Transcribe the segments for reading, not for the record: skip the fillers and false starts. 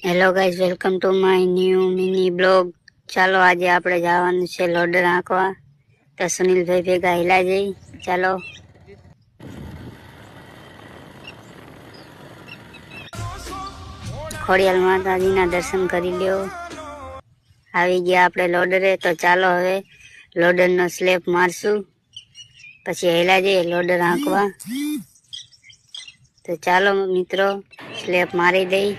Hello guys, welcome to my new mini blog. ચાલો આજે આપણે જવાનું છે લોડર આંકવા, તો સુનિલભાઈ ભેગા હિલા જઈ। ચાલો ખોડિયાલ માતાજીના દર્શન કરી લ્યો। આવી ગયા આપણે લોડરે, તો ચાલો હવે લોડરનો સ્લેપ મારશું, પછી હેલા જઈએ લોડર આંકવા। તો ચાલો મિત્રો સ્લેપ મારી દઈ।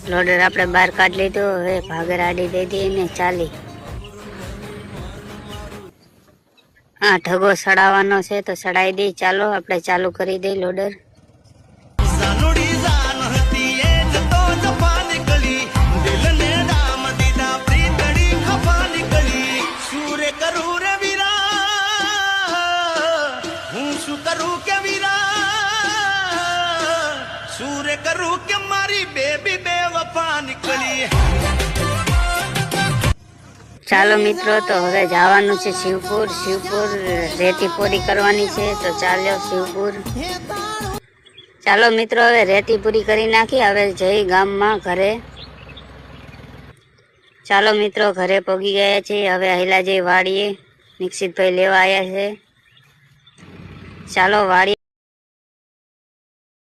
લોડર આપણે બહાર કાઢી લીધો, હવે ભાગર આડી દઈ દઈએ ને ચાલી। હા, ઢગો સડાવવાનો છે તો સડાઈ દઈ। ચાલો આપણે ચાલુ કરી દઈ લોડર। सूर्य करूं के मारी बेबी बेवफा निकली। ચાલો મિત્રો, તો હવે જવાનું છે શિવપુર। શિવપુર રેતી પૂરી કરવાની છે, તો ચાલ્યો શિવપુર। ચાલો મિત્રો, હવે રેતી પૂરી કરી નાખી, હવે જઈ ગામમાં ઘરે। ચાલો મિત્રો, ઘરે પહોંચી ગયા છે, હવે હેલા જઈ વાડીએ। નિક્ષિતભાઈ લેવા આવ્યા છે। ચાલો વાડીએ